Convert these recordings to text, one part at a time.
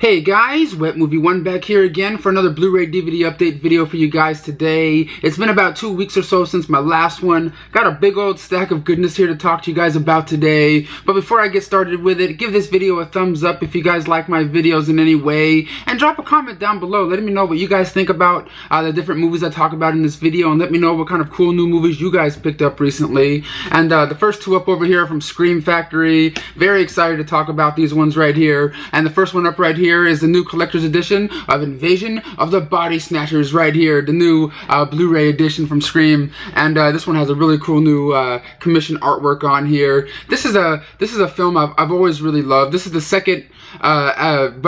Hey guys, Wet Movie 1 back here again for another Blu-ray DVD update video for you guys today. It's been about 2 weeks or so since my last one. Got a big old stack of goodness here to talk to you guys about today. But before I get started with it, give this video a thumbs up if you guys like my videos in any way. And drop a comment down below letting me know what you guys think about the different movies I talk about in this video. And let me know what kind of cool new movies you guys picked up recently. And the first two up over here from Scream Factory. Very excited to talk about these ones right here. And the first one up right here is the new collector's edition of Invasion of the Body Snatchers right here, the new Blu-ray edition from Scream, and this one has a really cool new commission artwork on here. This is a film I've always really loved. This is the second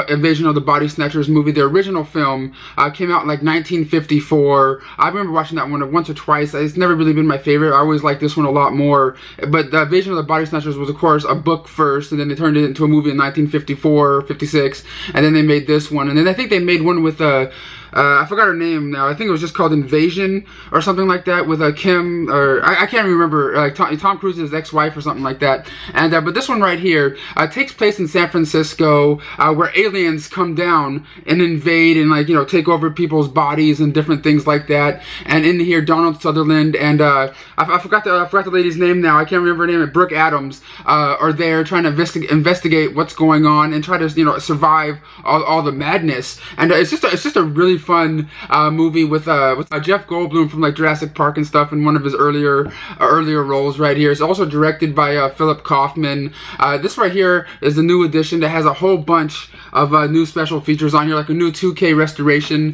Invasion of the Body Snatchers movie. The original film came out in like 1954. I remember watching that one once or twice. It's never really been my favorite. I always liked this one a lot more. But the Invasion of the Body Snatchers was, of course, a book first, and then they turned it into a movie in 1954 or 56, and then they made this one. And then I think they made one with I forgot her name now. I think it was just called Invasion or something like that with Kim, or I can't remember, like Tom Cruise's ex-wife or something like that. And but this one right here takes place in San Francisco, where aliens come down and invade and, like, you know, take over people's bodies and different things like that. And in here, Donald Sutherland and I forgot the lady's name now. I can't remember her name. Brooke Adams are there trying to investigate what's going on and try to, you know, survive all the madness. And it's just a really fun movie with Jeff Goldblum from like Jurassic Park and stuff in one of his earlier roles right here. It's also directed by Philip Kaufman. This right here is the new edition that has a whole bunch of new special features on here, like a new 2K restoration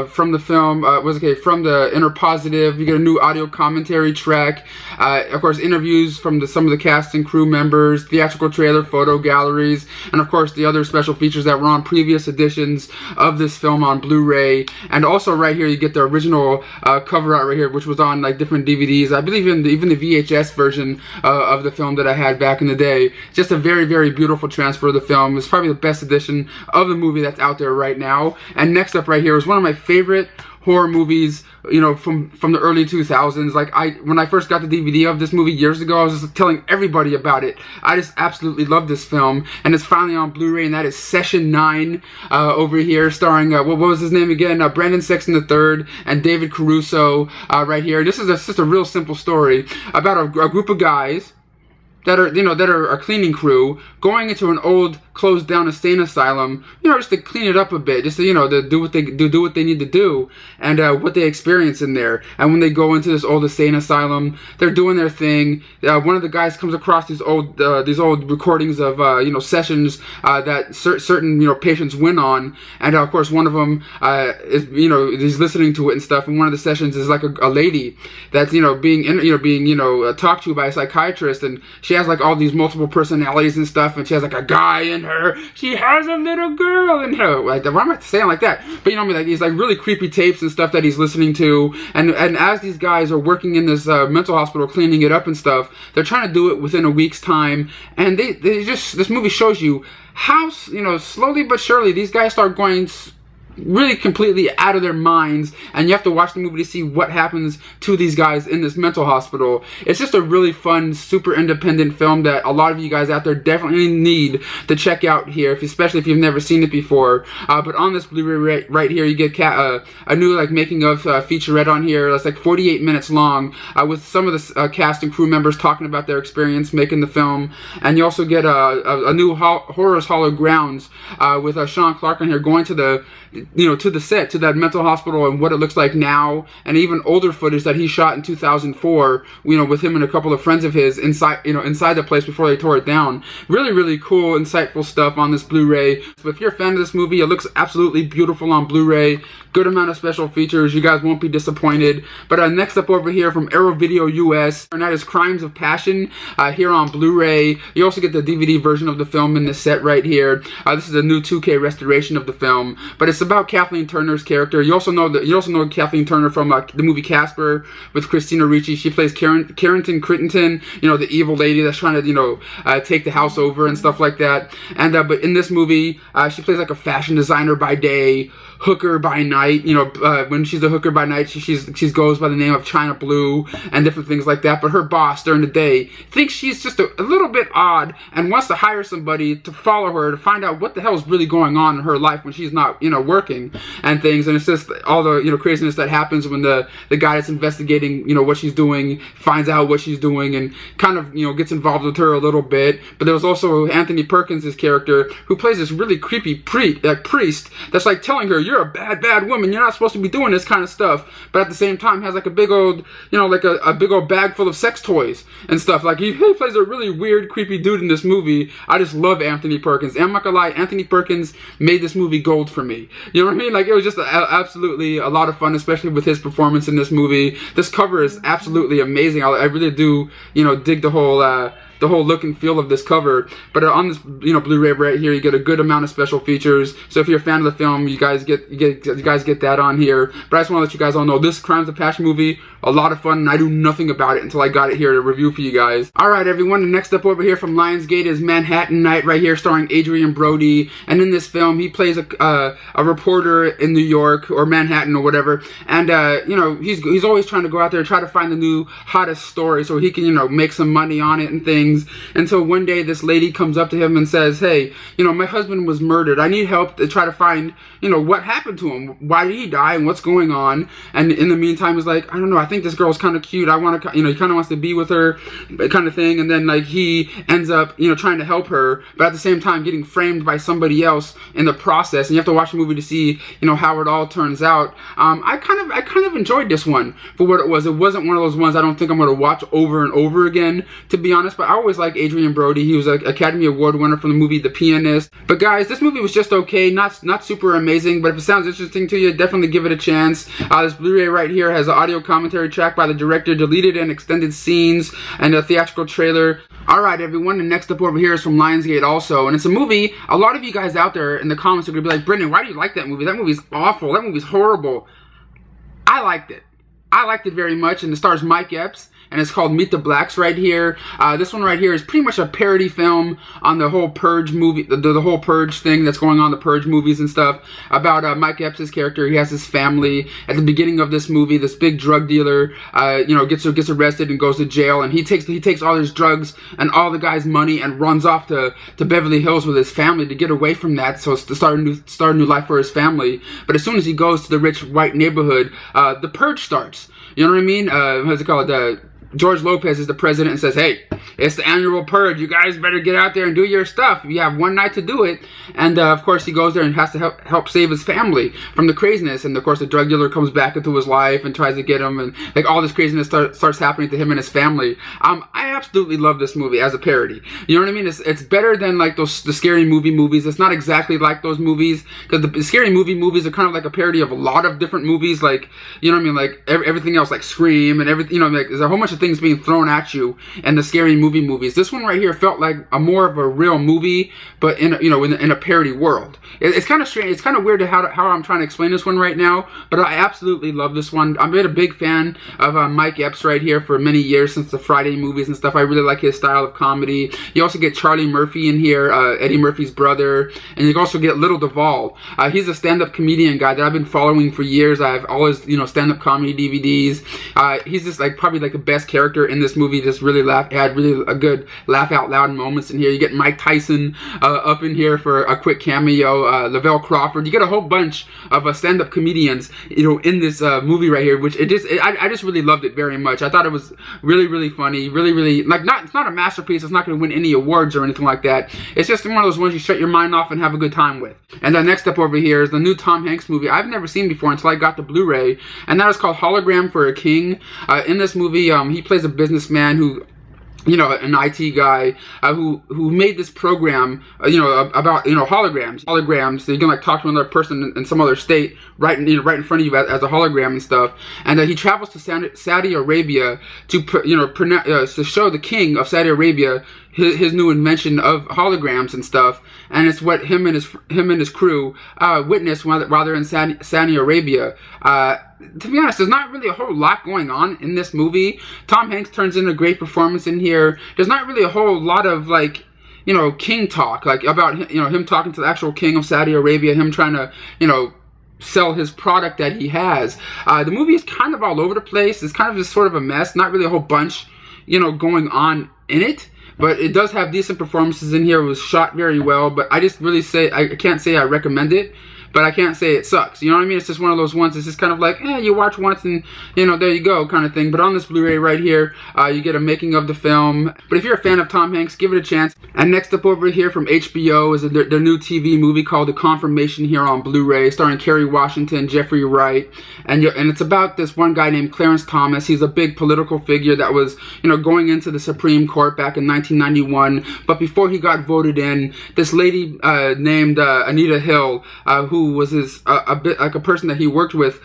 from the film. From the Inner Positive. You get a new audio commentary track. Of course, interviews from some of the cast and crew members, theatrical trailer, photo galleries, and of course the other special features that were on previous editions of this film on Blu-ray. And also right here you get the original cover art right here, which was on like different DVDs. I believe even the VHS version of the film that I had back in the day. Just a very, very beautiful transfer of the film. It's probably the best edition of the movie that's out there right now. And next up right here is one of my favorite horror movies, you know, from the early 2000s. Like, when I first got the DVD of this movie years ago, I was just telling everybody about it. I just absolutely love this film, and it's finally on Blu-ray, and that is Session 9 over here, starring what was his name again? Brandon Sexton III and David Caruso right here. This is just a real simple story about a group of guys that are a cleaning crew going into an old closed down insane asylum, you know, just to clean it up a bit, just to, you know, to do what they need to do, and what they experience in there. And when they go into this old insane asylum, they're doing their thing. One of the guys comes across these old recordings of you know, sessions that certain, you know, patients went on, and of course one of them is, you know, he's listening to it and stuff. And one of the sessions is like a lady that's, you know, being talked to by a psychiatrist, and she has like all these multiple personalities and stuff, and she has like a guy in her, she has a little girl in her. Like, why am I saying like that? But you know what I mean, like these like really creepy tapes and stuff that he's listening to, and as these guys are working in this mental hospital cleaning it up and stuff, they're trying to do it within a week's time, and this movie shows you how, you know, slowly but surely these guys start going really completely out of their minds, and you have to watch the movie to see what happens to these guys in this mental hospital. It's just a really fun, super independent film that a lot of you guys out there definitely need to check out here, especially if you've never seen it before. But on this Blu-ray right here, you get a new like making of featurette on here. That's like 48 minutes long, with some of the cast and crew members talking about their experience making the film. And you also get a new Horrors Hollow Grounds with Sean Clark on here going to the set, to that mental hospital, and what it looks like now, and even older footage that he shot in 2004, you know, with him and a couple of friends of his inside the place before they tore it down. Really, really cool, insightful stuff on this Blu-ray. So if you're a fan of this movie, it looks absolutely beautiful on Blu-ray. Good amount of special features. You guys won't be disappointed. But next up over here from Arrow Video US, and that is Crimes of Passion here on Blu-ray. You also get the DVD version of the film in this set right here. This is a new 2K restoration of the film, but it's about about Kathleen Turner's character. You also know Kathleen Turner from the movie Casper with Christina Ricci. She plays Carrington Crittenton, you know, the evil lady that's trying to, you know, take the house over and stuff like that. And but in this movie, she plays like a fashion designer by day, hooker by night. You know, when she's a hooker by night, she goes by the name of China Blue and different things like that. But her boss during the day thinks she's just a little bit odd and wants to hire somebody to follow her to find out what the hell is really going on in her life when she's not, you know, working and things. And it's just all the, you know, craziness that happens when the guy that's investigating, you know, what she's doing finds out what she's doing and kind of, you know, gets involved with her a little bit. But there was also Anthony Perkins' character who plays this really creepy priest that's like telling her, you're a bad woman, you're not supposed to be doing this kind of stuff, but at the same time has like a big old, you know, like a big old bag full of sex toys and stuff. Like he plays a really weird, creepy dude in this movie. I just love Anthony Perkins. And I'm not gonna lie, Anthony Perkins made this movie gold for me. You know what I mean? Like it was just absolutely a lot of fun, especially with his performance in this movie. This cover is absolutely amazing. I really do, you know, dig the whole look and feel of this cover. But on this, you know, Blu-ray right here, you get a good amount of special features. So if you're a fan of the film, you guys get that on here. But I just want to let you guys all know this Crimes of Passion movie, a lot of fun, and I knew nothing about it until I got it here to review for you guys. Alright everyone, the next up over here from Lionsgate is Manhattan Night right here, starring Adrien Brody. And in this film, he plays a reporter in New York or Manhattan or whatever. And you know, he's always trying to go out there and try to find the new hottest story so he can, you know, make some money on it and things. Until one day this lady comes up to him and says, hey, you know, my husband was murdered. I need help to try to find, you know, what happened to him. Why did he die and what's going on? And in the meantime, he's like, I don't know, I think this girl's kind of cute. I want to, you know, he kind of wants to be with her kind of thing. And then like he ends up, you know, trying to help her, but at the same time getting framed by somebody else in the process. And you have to watch the movie to see, you know, how it all turns out. I kind of enjoyed this one for what it was. It wasn't one of those ones I don't think I'm going to watch over and over again, to be honest, but I always like Adrien Brody. He was an Academy Award winner for the movie The Pianist. But guys, this movie was just okay, not super amazing, but if it sounds interesting to you, definitely give it a chance. This Blu-ray right here has an audio commentary track by the director, deleted and extended scenes, and a theatrical trailer. Alright everyone, the next up over here is from Lionsgate also, and it's a movie, a lot of you guys out there in the comments are going to be like, Brendan, why do you like that movie? That movie's awful, that movie's horrible. I liked it. I liked it very much, and it stars Mike Epps, and it's called Meet the Blacks right here. This one right here is pretty much a parody film on the whole Purge movie, the whole Purge thing that's going on, the Purge movies and stuff, about Mike Epps' character. He has his family. At the beginning of this movie, this big drug dealer, you know, gets arrested and goes to jail, and he takes all his drugs and all the guy's money and runs off to Beverly Hills with his family to get away from that, so to start a new life for his family. But as soon as he goes to the rich white neighborhood, the Purge starts. You know what I mean? What's it called? George Lopez is the president and says, hey, it's the annual purge. You guys better get out there and do your stuff. You have one night to do it. And of course, he goes there and has to help save his family from the craziness. And of course, the drug dealer comes back into his life and tries to get him. And like all this craziness starts happening to him and his family. I absolutely love this movie as a parody. You know what I mean? It's better than like the scary movie movies. It's not exactly like those movies, because the scary movie movies are kind of like a parody of a lot of different movies. Like, you know what I mean? Like everything else, like Scream and everything. You know, like there's a whole bunch of things being thrown at you and the scary movie movies. This one right here felt like a more of a real movie, but in a parody world. It's kind of strange. It's kind of weird how I'm trying to explain this one right now, but I absolutely love this one. I've been a big fan of Mike Epps right here for many years, since the Friday movies and stuff. I really like his style of comedy. You also get Charlie Murphy in here, Eddie Murphy's brother, and you also get Little Duval. He's a stand-up comedian guy that I've been following for years. I've always, you know, stand-up comedy DVDs. He's just like probably like the best character in this movie. Just really had really a good laugh out loud moments in here. You get Mike Tyson up in here for a quick cameo. Lavell Crawford. You get a whole bunch of stand-up comedians, you know, in this movie right here, which I just really loved it very much. I thought it was really funny, really like it's not a masterpiece. It's not going to win any awards or anything like that. It's just one of those ones you shut your mind off and have a good time with. And then next up over here is the new Tom Hanks movie I've never seen before until I got the Blu-ray, and that is called Hologram for a King. In this movie, he plays a businessman who, you know, an IT guy who made this program, you know, about, you know, holograms. So you can like talk to another person in some other state right in front of you as a hologram and stuff. And he travels to Saudi Arabia to, you know, to show the king of Saudi Arabia, his new invention of holograms and stuff, and it's what him and his crew witnessed while they're in Saudi Arabia. To be honest, there's not really a whole lot going on in this movie. Tom Hanks turns in a great performance in here. There's not really a whole lot of, like, you know, king talk, like about, you know, him talking to the actual king of Saudi Arabia, him trying to, you know, sell his product that he has. The movie is kind of all over the place. It's kind of just sort of a mess. Not really a whole bunch, you know, going on in it. But it does have decent performances in here. It was shot very well. But I just really say, I can't say I recommend it. But I can't say it sucks. You know what I mean? It's just one of those ones. It's just kind of like, you watch once and, you know, there you go kind of thing. But on this Blu-ray right here, you get a making of the film. But if you're a fan of Tom Hanks, give it a chance. And next up over here from HBO is their new TV movie called The Confirmation here on Blu-ray, starring Kerry Washington, Jeffrey Wright. And it's about this one guy named Clarence Thomas. He's a big political figure that was, you know, going into the Supreme Court back in 1991. But before he got voted in, this lady named Anita Hill, who was a bit like a person that he worked with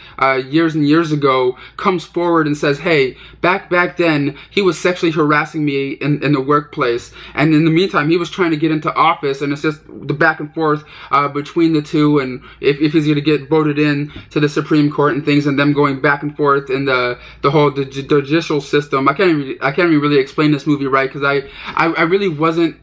years and years ago, comes forward and says, hey, back then he was sexually harassing me in the workplace, and in the meantime he was trying to get into office, and it's just the back and forth between the two, and if he's going to get voted in to the Supreme Court and things, and them going back and forth in the whole judicial system. I can't even really explain this movie right, because I really wasn't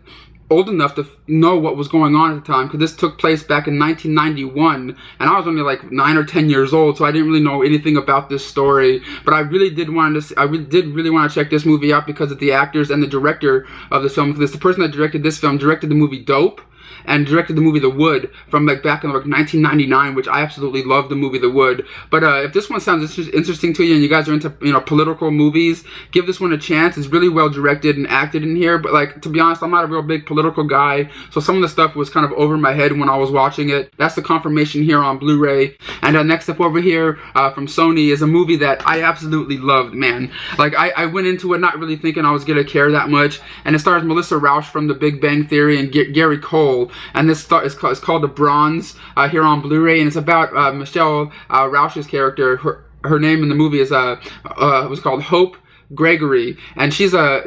old enough to know what was going on at the time, because this took place back in 1991, and I was only like 9 or 10 years old, so I didn't really know anything about this story. But I really did want to check this movie out because of the actors and the director of this film. Because the person that directed this film directed the movie Dope, and directed the movie The Wood from like back in like 1999, which I absolutely love the movie The Wood. But if this one sounds interesting to you and you guys are into, you know, political movies, give this one a chance. It's really well directed and acted in here. But like, to be honest, I'm not a real big political guy, so some of the stuff was kind of over my head when I was watching it. That's The Confirmation here on Blu-ray. And next up over here from Sony is a movie that I absolutely loved, man. Like I went into it not really thinking I was gonna care that much, and it stars Melissa Rauch from The Big Bang Theory and Gary Cole. And this is called The Bronze here on Blu-ray, and it's about Michelle Rauch's character. Her name in the movie is was called Hope Gregory, and she's a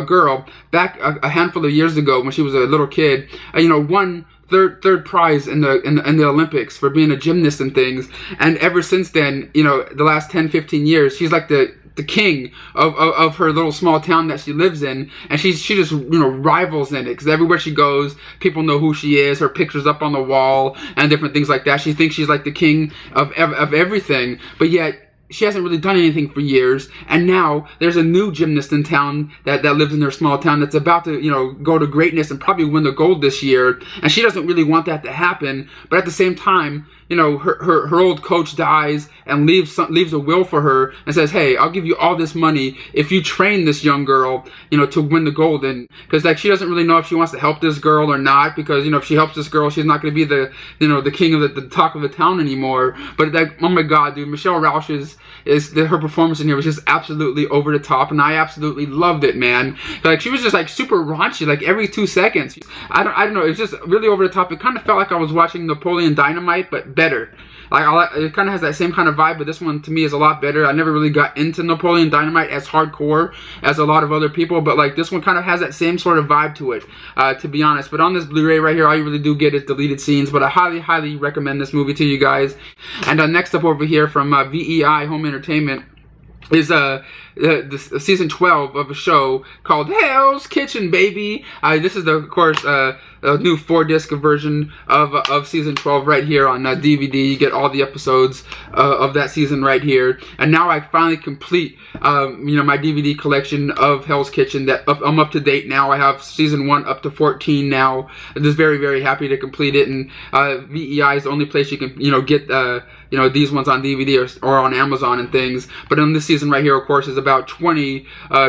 girl back a handful of years ago when she was a little kid. You know, won third prize in the Olympics for being a gymnast and things. And ever since then, you know, the last 10-15 years, she's like the king of her little small town that she lives in, and she just, you know, rivals in it, because everywhere she goes, people know who she is. Her picture's up on the wall and different things like that. She thinks she's like the king of everything, but yet she hasn't really done anything for years. And now there's a new gymnast in town that lives in their small town that's about to, you know, go to greatness and probably win the gold this year. And she doesn't really want that to happen. But at the same time, you know, her old coach dies and leaves a will for her and says, hey, I'll give you all this money if you train this young girl, you know, to win the gold. And because like she doesn't really know if she wants to help this girl or not, because, you know, if she helps this girl, she's not going to be the, you know, the king of the talk of the town anymore. But like, oh my god, dude, Michelle Rauch her performance in here was just absolutely over the top, and I absolutely loved it, man. Like, she was just like super raunchy, like every 2 seconds. I don't know, it was just really over the top. It kind of felt like I was watching Napoleon Dynamite, but better. Like, it kind of has that same kind of vibe, but this one to me is a lot better. I never really got into Napoleon Dynamite as hardcore as a lot of other people, but like this one kind of has that same sort of vibe to it, to be honest. But on this Blu-ray right here, all you really do get is deleted scenes, but I highly recommend this movie to you guys. And next up over here from VEI Home Entertainment is season 12 of a show called Hell's Kitchen, baby. This is, of course, a new 4-disc version of season 12 right here on DVD. You get all the episodes of that season right here. And now I finally complete, you know, my DVD collection of Hell's Kitchen. I'm up to date now. I have season 1 up to 14 now. I'm just very happy to complete it. And VEI is the only place you can, you know, get you know, these ones on DVD or on Amazon and things. But in this season right here, of course, is about 20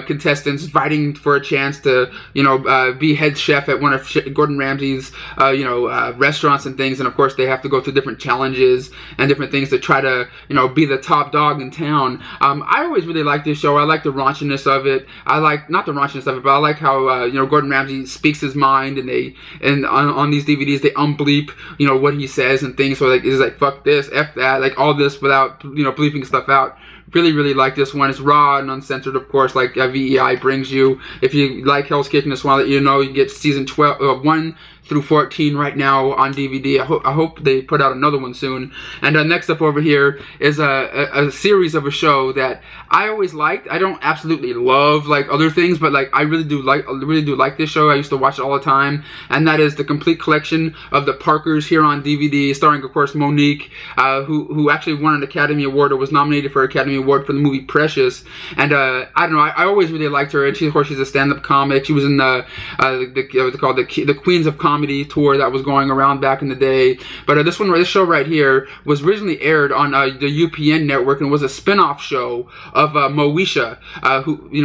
contestants fighting for a chance to, you know, be head chef at one of Gordon Ramsay's, you know, restaurants and things. And of course, they have to go through different challenges and different things to try to, you know, be the top dog in town. I always really liked this show. I like the raunchiness of it. I like, not the raunchiness of it, but I like how, you know, Gordon Ramsay speaks his mind, and on these DVDs, they unbleep, you know, what he says and things. So like, it's like, fuck this, F that, like all this without, you know, bleeping stuff out Really like this one. It's raw and uncensored, of course, like VEI brings you. If you like Hell's Kitchen, just want to let you know, you get season 1 through 14 right now on DVD. I hope they put out another one soon. And next up over here is a series of a show that I always liked. I don't absolutely love like other things, but like I really do like this show. I used to watch it all the time, and that is the complete collection of the Parkers here on DVD, starring of course Monique, who actually won an Academy Award or was nominated for an Academy Award for the movie Precious. And I don't know, I always really liked her, and she's a stand-up comic. She was in what's called the Queens of Comedy tour that was going around back in the day. But this show right here was originally aired on the UPN network and was a spin-off show of Moesha,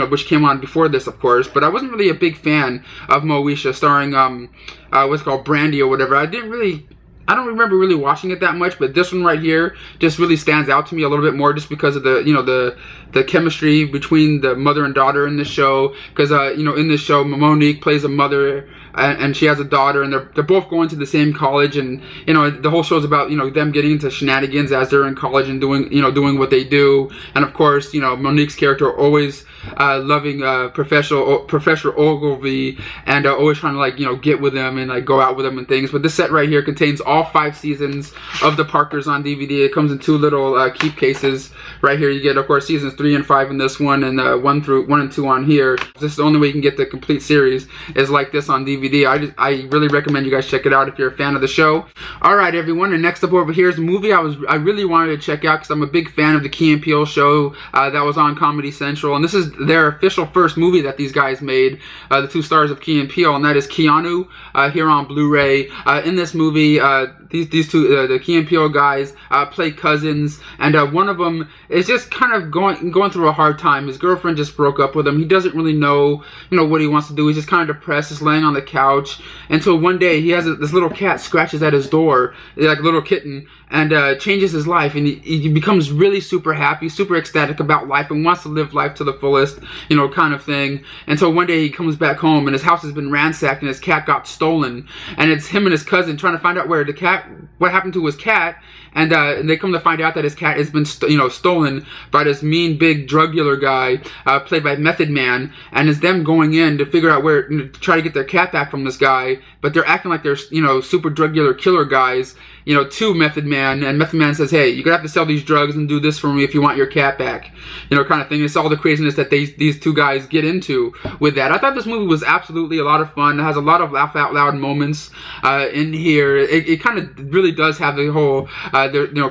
which came on before this, of course. But I wasn't really a big fan of Moesha, starring what's called Brandy or whatever. I don't remember really watching it that much, but this one right here just really stands out to me a little bit more, just because of the chemistry between the mother and daughter in this show. Because in this show, Monique plays a mother, and she has a daughter, and they're both going to the same college, and the whole show is about them getting into shenanigans as they're in college and doing what they do. And of course, Monique's character always loving Professor Ogilvy, and always trying to get with him and like go out with him and things. But this set right here contains all 5 seasons of the Parkers on DVD. It comes in 2 little keep cases right here. You get, of course, seasons 3 and 5 in this one, and 1 and 2 on here. This is the only way you can get the complete series, is like this on DVD. I really recommend you guys check it out if you're a fan of the show. Alright everyone, and next up over here is a movie I really wanted to check out because I'm a big fan of the Key and Peele show that was on Comedy Central, and this is their official first movie that these guys made, the 2 stars of Key and Peele, and that is Keanu here on Blu-ray. In this movie, these two, the Key and Peele guys, play cousins, and one of them is just kind of going through a hard time. His girlfriend just broke up with him. He doesn't really know, what he wants to do. He's just kind of depressed, just laying on the couch, until one day he has this little cat scratches at his door, like a little kitten, and changes his life, and he becomes really super happy, super ecstatic about life, and wants to live life to the fullest, kind of thing. Until one day he comes back home, and his house has been ransacked, and his cat got stolen, and it's him and his cousin trying to find out what happened to his cat. And they come to find out that his cat has been, stolen by this mean big drug dealer guy, played by Method Man, and it's them going in to figure out where to try to get their cat back from this guy, but they're acting like they're, super drug dealer killer guys, to Method Man, and Method Man says, hey, you're gonna have to sell these drugs and do this for me if you want your cat back, kind of thing. It's all the craziness that these 2 guys get into with that. I thought this movie was absolutely a lot of fun. It has a lot of laugh out loud moments in here. It kind of really does have the whole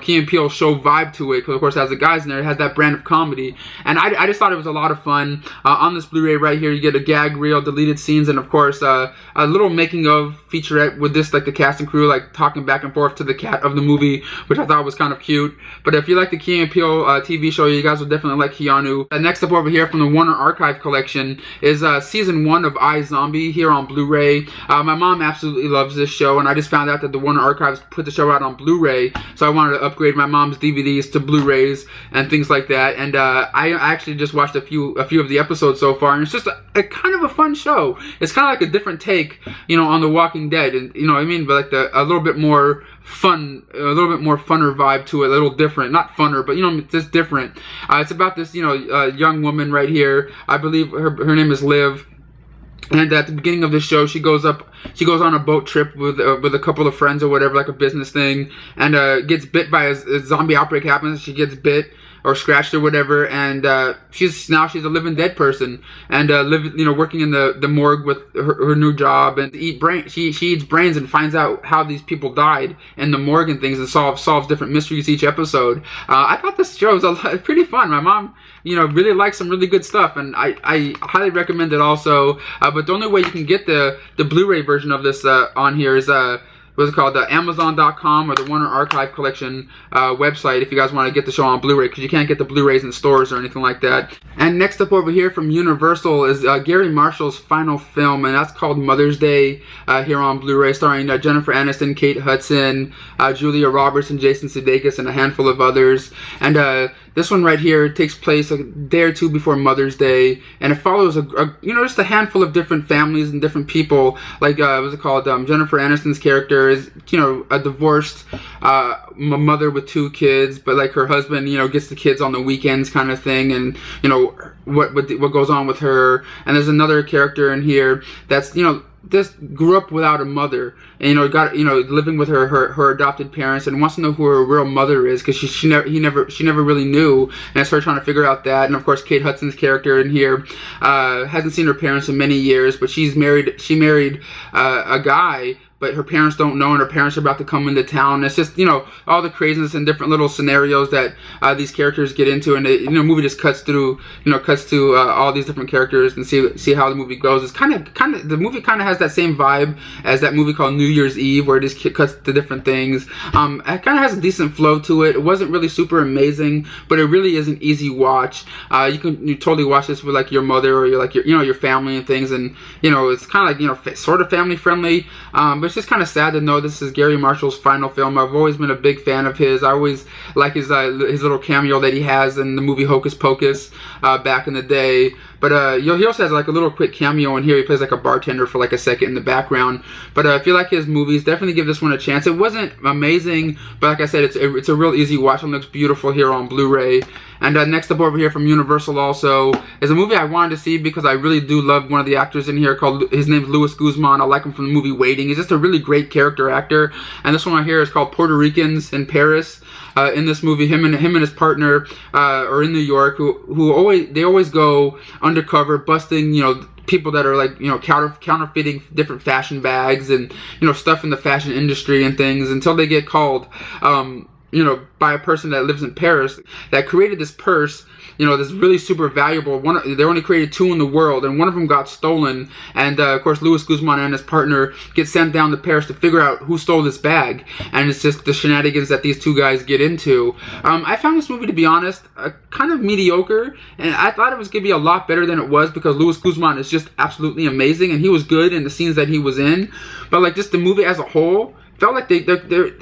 Key and Peele show vibe to it, because of course it has the guys in there. It has that brand of comedy, and I just thought it was a lot of fun. On this Blu-ray right here, you get a gag reel, deleted scenes, and of course a little making of featurette with this, like the cast and crew like talking back and forth to the cat of the movie, which I thought was kind of cute. But if you like the Key and Peele TV show, you guys will definitely like Keanu. Next up over here from the Warner Archive collection is season 1 of iZombie here on Blu-ray. My mom absolutely loves this show, and I just found out that the Warner Archives put the show out on Blu-ray, so I wanted to upgrade my mom's DVDs to Blu-rays and things like that. And I actually just watched a few of the episodes so far, and it's just a kind of a fun show. It's kind of like a different take, on The Walking Dead, and what I mean, but like a little bit more fun, a little bit more funner vibe to it, a little different, not funner, but just different. It's about this young woman right here. I believe her name is Liv. And at the beginning of the show, she goes on a boat trip with a couple of friends or whatever, like a business thing, and gets bit by a zombie outbreak happens. She gets bit or scratched or whatever, and she's a living dead person, and working in the morgue with her new job, and she eats brains and finds out how these people died in the morgue and things, and solves different mysteries each episode. I thought this show was pretty fun. My mom really likes some really good stuff, and I highly recommend it also. But the only way you can get the Blu-ray version of this on here is what's it called, the Amazon.com or the Warner Archive Collection website, if you guys want to get the show on Blu-ray, because you can't get the Blu-rays in stores or anything like that. And next up over here from Universal is Gary Marshall's final film, and that's called Mother's Day here on Blu-ray, starring Jennifer Aniston, Kate Hudson, Julia Roberts, and Jason Sudeikis, and a handful of others. And this one right here takes place a day or 2 before Mother's Day, and it follows just a handful of different families and different people, like what's it called, Jennifer Aniston's character is, you know, a divorced mother with 2 kids, but like her husband, you know, gets the kids on the weekends kind of thing, and you know what goes on with her. And there's another character in here that's, you know, this grew up without a mother, and you know, got, you know, living with her adopted parents, and wants to know who her real mother is, because she never really knew, and it's her trying to figure out that. And of course, Kate Hudson's character in here hasn't seen her parents in many years, but she married a guy, but her parents don't know, and her parents are about to come into town. It's just, you know, all the craziness and different little scenarios that these characters get into, and it, you know, the movie just cuts through, you know, all these different characters and see how the movie goes. It's kind of the movie kind of has that same vibe as that movie called New Year's Eve, where it just cuts to different things. It kind of has a decent flow to it. It wasn't really super amazing, but it really is an easy watch. You totally watch this with like your mother or your family and things, and you know, it's kind of like, you know, sort of family friendly. But it's just kind of sad to know this is Gary Marshall's final film. I've always been a big fan of his. I always like his little cameo that he has in the movie Hocus Pocus back in the day. But he also has like a little quick cameo in here. He plays like a bartender for like a second in the background. But if you like his movies, definitely give this one a chance. It wasn't amazing, but like I said, it's a real easy watch. It looks beautiful here on Blu-ray. And next up over here from Universal also is a movie I wanted to see because I really do love one of the actors in here. His name's Luis Guzman. I like him from the movie Waiting. He's just a really great character actor. And this one right here is called Puerto Ricans in Paris. In this movie, him and his partner are in New York, who always go undercover, busting, you know, people that are like, you know, counterfeiting different fashion bags and, you know, stuff in the fashion industry and things, until they get called, you know, by a person that lives in Paris that created this purse, you know, this really super valuable one. They only created 2 in the world, and one of them got stolen. And of course, Luis Guzman and his partner get sent down to Paris to figure out who stole this bag. And it's just the shenanigans that these 2 guys get into. I found this movie, to be honest, kind of mediocre, and I thought it was gonna be a lot better than it was, because Luis Guzman is just absolutely amazing, and he was good in the scenes that he was in. But like, just the movie as a whole felt like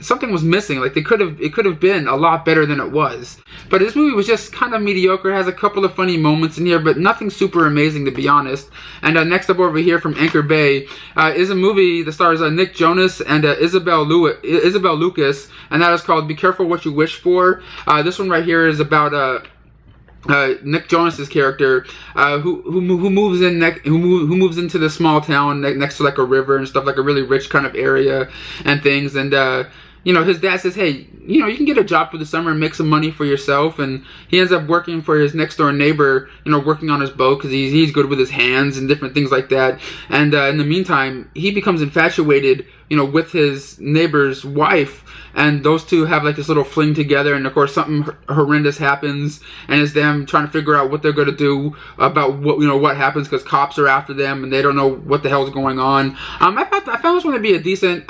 something was missing. Like, it could have been a lot better than it was. But this movie was just kind of mediocre. It has a couple of funny moments in here, but nothing super amazing, to be honest. And next up over here from Anchor Bay is a movie that stars Nick Jonas and Isabel Lucas, and that is called Be Careful What You Wish For. This one right here is about Nick Jonas's character, who moves into this small town next to like a river and stuff, like a really rich kind of area and things. And you know, his dad says, hey, you know, you can get a job for the summer and make some money for yourself. And he ends up working for his next door neighbor, you know, working on his boat, because he's good with his hands and different things like that. And in the meantime, he becomes infatuated, you know, with his neighbor's wife, and those 2 have like this little fling together. And of course, something horrendous happens, and it's them trying to figure out what they're going to do about what happens, because cops are after them and they don't know what the hell's going on. I found this one to be a decent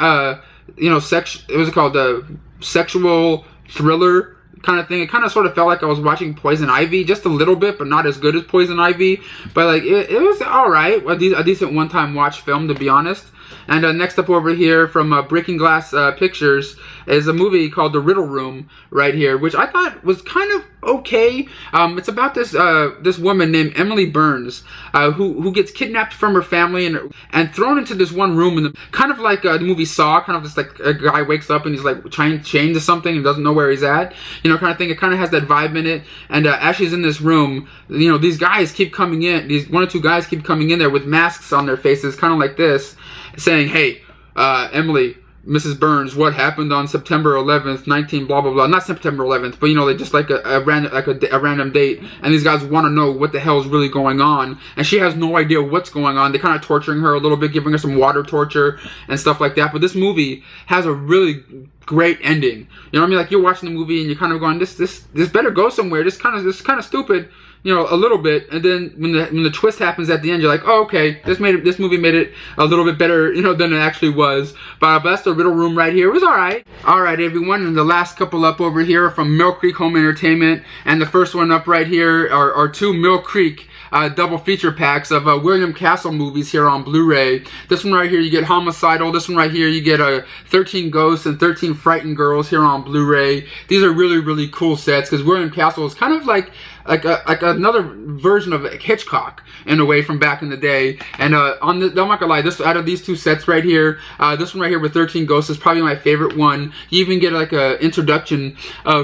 you know, it was called a sexual thriller kind of thing. It kind of sort of felt like I was watching Poison Ivy, just a little bit, but not as good as Poison Ivy. But like, it was alright, a decent one-time watch film, to be honest. And next up over here from Breaking Glass Pictures is a movie called The Riddle Room right here, which I thought was kind of okay. It's about this woman named Emily Burns who gets kidnapped from her family and thrown into this one room, and kind of like the movie Saw, kind of just like a guy wakes up and he's like chained to something and doesn't know where he's at, you know, kind of thing. It kind of has that vibe in it. And as she's in this room, you know, these guys keep coming in. These 1 or 2 guys keep coming in there with masks on their faces, kind of like this, saying, hey, Emily, Mrs. Burns, what happened on September 11th, 19 blah blah blah. Not September 11th, but you know, they just like a random date, and these guys want to know what the hell is really going on, and she has no idea what's going on. They're kind of torturing her a little bit, giving her some water torture and stuff like that. But this movie has a really great ending. You know what I mean? Like, you're watching the movie and you're kind of going, this better go somewhere. This kind of stupid, you know, a little bit. And then when the twist happens at the end, you're like, oh, okay, this movie made it a little bit better, you know, than it actually was. But that's The Riddle Room right here. It was alright. Alright, everyone, and the last couple up over here are from Mill Creek Home Entertainment, and the first one up right here are 2 Mill Creek double feature packs of William Castle movies here on Blu-ray. This one right here, you get Homicidal. This one right here, you get 13 Ghosts and 13 Frightened Girls here on Blu-ray. These are really, really cool sets, because William Castle is kind of like like another version of Hitchcock in a way from back in the day. And I'm not gonna lie, this out of these two sets right here, this one right here with 13 Ghosts is probably my favorite one. You even get like a introduction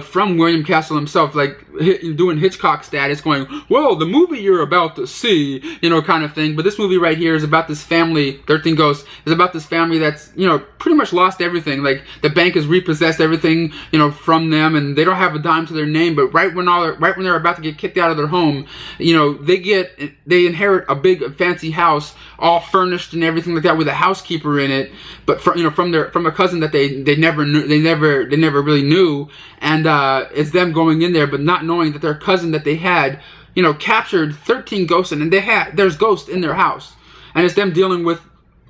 from William Castle himself, like doing Hitchcock status, going, well, the movie you're about to see, you know, kind of thing. But this movie right here is about this family, 13 Ghosts, is about this family that's, you know, pretty much lost everything. Like, the bank has repossessed everything, you know, from them, and they don't have a dime to their name. But right when they're about to get kicked out of their home, you know, they inherit a big fancy house, all furnished and everything like that, with a housekeeper in it. But from a cousin that they never really knew, and it's them going in there, but not knowing that their cousin that they had, you know, captured 13 ghosts, and there's ghosts in their house, and it's them dealing with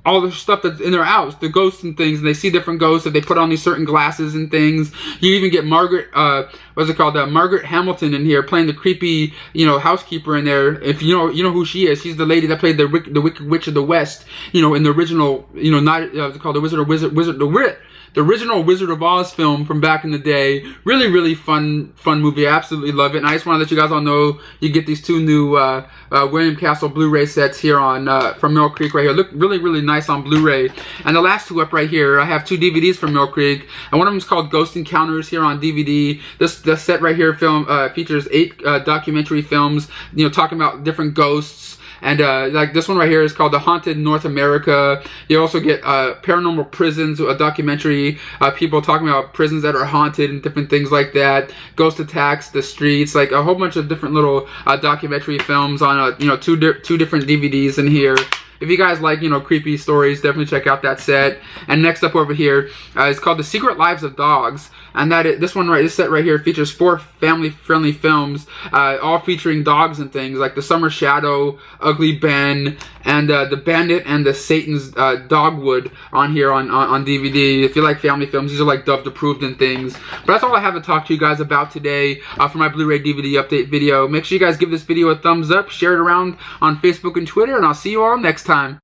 all the stuff that's in their house, the ghosts and things, and they see different ghosts that they put on these certain glasses and things. You even get Margaret, what's it called, Margaret Hamilton in here playing the creepy, you know, housekeeper in there. If you know who she is, she's the lady that played the Wicked Witch of the West, you know, in the original, you know, not what's it called, the original Wizard of Oz film from back in the day. Really, really fun movie. I absolutely love it. And I just want to let you guys all know you get these two new William Castle Blu-ray sets here on from Mill Creek right here. Look really, really nice on Blu-ray. And the last two up right here, I have two DVDs from Mill Creek, and one of them is called Ghost Encounters here on DVD. This set right here features 8 documentary films, you know, talking about different ghosts. And like this one right here is called The Haunted North America. You also get Paranormal Prisons, a documentary, people talking about prisons that are haunted and different things like that. Ghost Attacks, The Streets, like a whole bunch of different little documentary films on you know, two different DVDs in here. If you guys like, you know, creepy stories, definitely check out that set. And next up over here is called The Secret Lives of Dogs. And this set right here features 4 family-friendly films, all featuring dogs and things, like The Summer Shadow, Ugly Ben, and The Bandit and the Satan's Dogwood on here on DVD. If you like family films, these are like Dove approved and things. But that's all I have to talk to you guys about today for my Blu-ray DVD update video. Make sure you guys give this video a thumbs up, share it around on Facebook and Twitter, and I'll see you all next time.